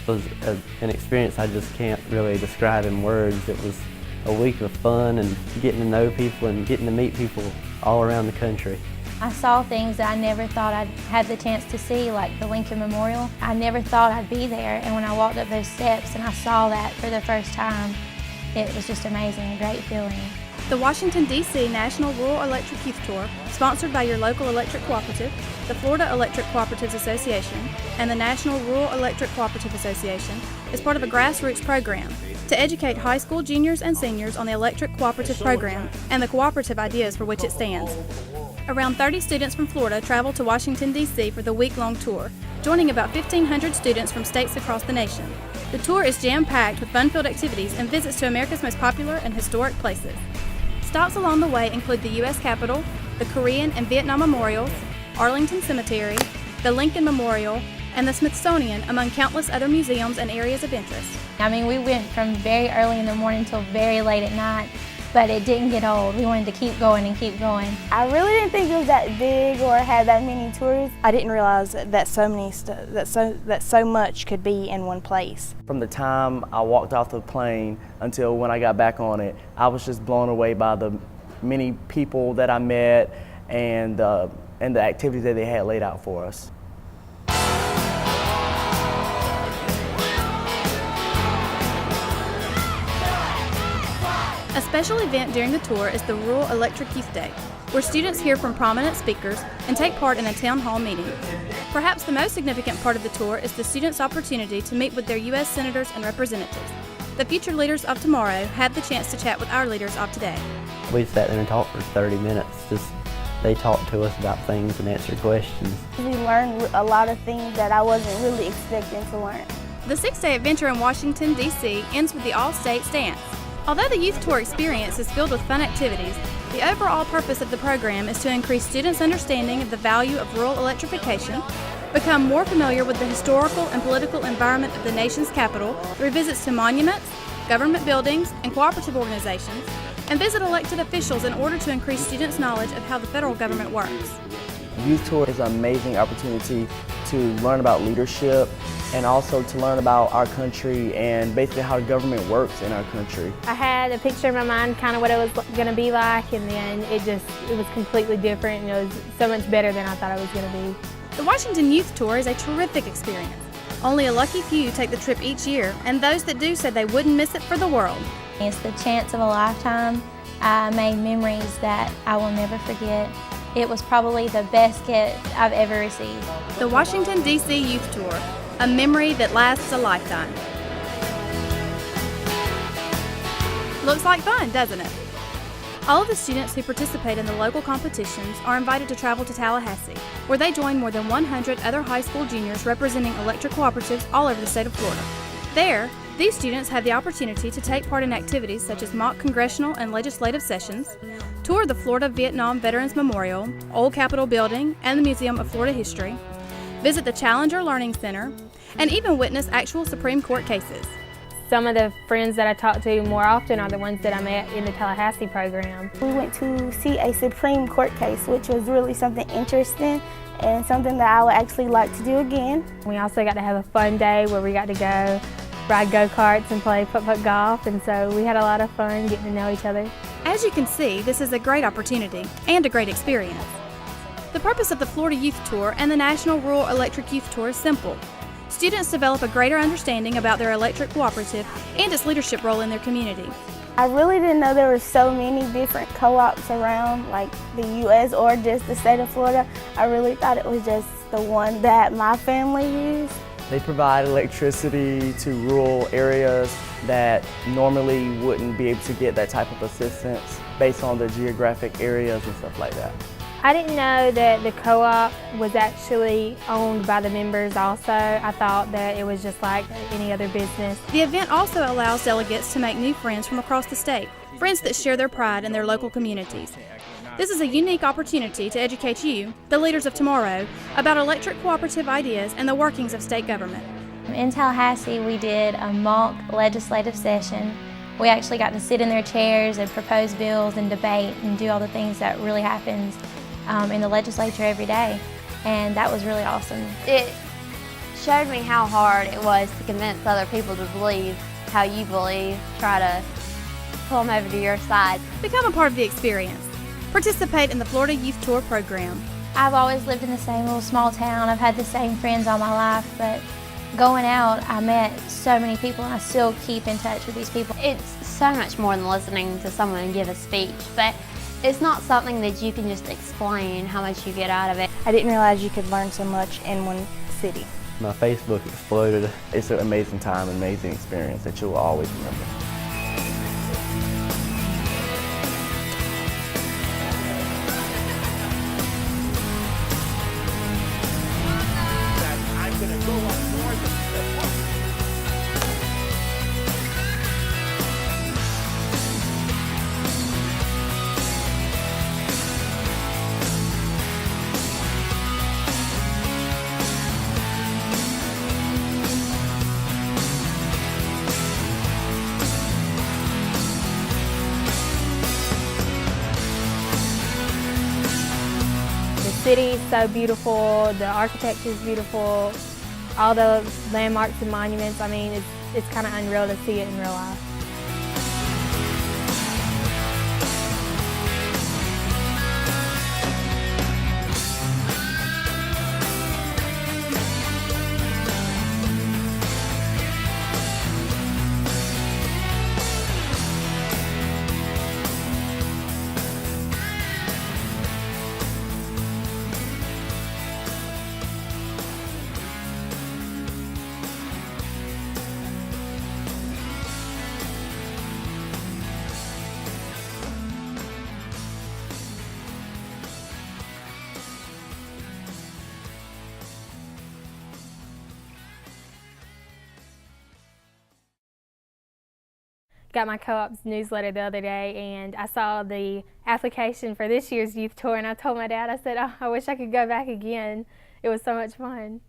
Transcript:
was an experience I just can't really describe in words. It was a week of fun and getting to know people and getting to meet people all around the country. I saw things that I never thought I'd had the chance to see, like the Lincoln Memorial. I never thought I'd be there, and when I walked up those steps and I saw that for the first time, it was just amazing, a great feeling. The Washington, D.C. National Rural Electric Youth Tour, sponsored by your local electric cooperative, the Florida Electric Cooperatives Association, and the National Rural Electric Cooperative Association, is part of a grassroots program to educate high school juniors and seniors on the electric cooperative program and the cooperative ideas for which it stands. Around 30 students from Florida travel to Washington, D.C. for the week-long tour, joining about 1,500 students from states across the nation. The tour is jam-packed with fun-filled activities and visits to America's most popular and historic places. Stops along the way include the U.S. Capitol, the Korean and Vietnam Memorials, Arlington Cemetery, the Lincoln Memorial, and the Smithsonian, among countless other museums and areas of interest. I mean, we went from very early in the morning till very late at night, but it didn't get old. We wanted to keep going and keep going. I really didn't think it was that big or had that many tours. I didn't realize that so much could be in one place. From the time I walked off the plane until when I got back on it, I was just blown away by the many people that I met and the activities that they had laid out for us. A special event during the tour is the Rural Electric Youth Day, where students hear from prominent speakers and take part in a town hall meeting. Perhaps the most significant part of the tour is the students' opportunity to meet with their U.S. senators and representatives. The future leaders of tomorrow had the chance to chat with our leaders of today. We sat there and talked for 30 minutes. They talked to us about things and answered questions. We learned a lot of things that I wasn't really expecting to learn. The 6-day adventure in Washington, D.C. ends with the All-States Dance. Although the youth tour experience is filled with fun activities, the overall purpose of the program is to increase students' understanding of the value of rural electrification, become more familiar with the historical and political environment of the nation's capital through visits to monuments, government buildings, and cooperative organizations, and visit elected officials in order to increase students' knowledge of how the federal government works. Youth Tour is an amazing opportunity to learn about leadership and also to learn about our country and basically how the government works in our country. I had a picture in my mind kind of what it was going to be like, and then it was completely different, and it was so much better than I thought it was going to be. The Washington Youth Tour is a terrific experience. Only a lucky few take the trip each year, and those that do said they wouldn't miss it for the world. It's the chance of a lifetime. I made memories that I will never forget. It was probably the best gift I've ever received. The Washington, D.C. Youth Tour, a memory that lasts a lifetime. Looks like fun, doesn't it? All of the students who participate in the local competitions are invited to travel to Tallahassee, where they join more than 100 other high school juniors representing electric cooperatives all over the state of Florida. There, these students have the opportunity to take part in activities such as mock congressional and legislative sessions, tour the Florida Vietnam Veterans Memorial, Old Capitol Building, and the Museum of Florida History, visit the Challenger Learning Center, and even witness actual Supreme Court cases. Some of the friends that I talk to more often are the ones that I met in the Tallahassee program. We went to see a Supreme Court case, which was really something interesting and something that I would actually like to do again. We also got to have a fun day where we got to go ride go-karts and play putt-putt golf, and so we had a lot of fun getting to know each other. As you can see, this is a great opportunity and a great experience. The purpose of the Florida Youth Tour and the National Rural Electric Youth Tour is simple. Students develop a greater understanding about their electric cooperative and its leadership role in their community. I really didn't know there were so many different co-ops around, like the U.S. or just the state of Florida. I really thought it was just the one that my family used. They provide electricity to rural areas that normally wouldn't be able to get that type of assistance based on the geographic areas and stuff like that. I didn't know that the co-op was actually owned by the members also. I thought that it was just like any other business. The event also allows delegates to make new friends from across the state, friends that share their pride in their local communities. This is a unique opportunity to educate you, the leaders of tomorrow, about electric cooperative ideas and the workings of state government. In Tallahassee, we did a mock legislative session. We actually got to sit in their chairs and propose bills and debate and do all the things that really happens in the legislature every day, and that was really awesome. It showed me how hard it was to convince other people to believe how you believe, try to pull them over to your side. Become a part of the experience. Participate in the Florida Youth Tour program. I've always lived in the same little small town. I've had the same friends all my life, but going out, I met so many people and I still keep in touch with these people. It's so much more than listening to someone give a speech, but it's not something that you can just explain how much you get out of it. I didn't realize you could learn so much in one city. My Facebook exploded. It's an amazing time, amazing experience that you'll always remember. The city is so beautiful, the architecture is beautiful, all the landmarks and monuments. I mean, it's kind of unreal to see it in real life. Got my co-op's newsletter the other day and I saw the application for this year's youth tour and I told my dad, I said, oh, I wish I could go back again. It was so much fun.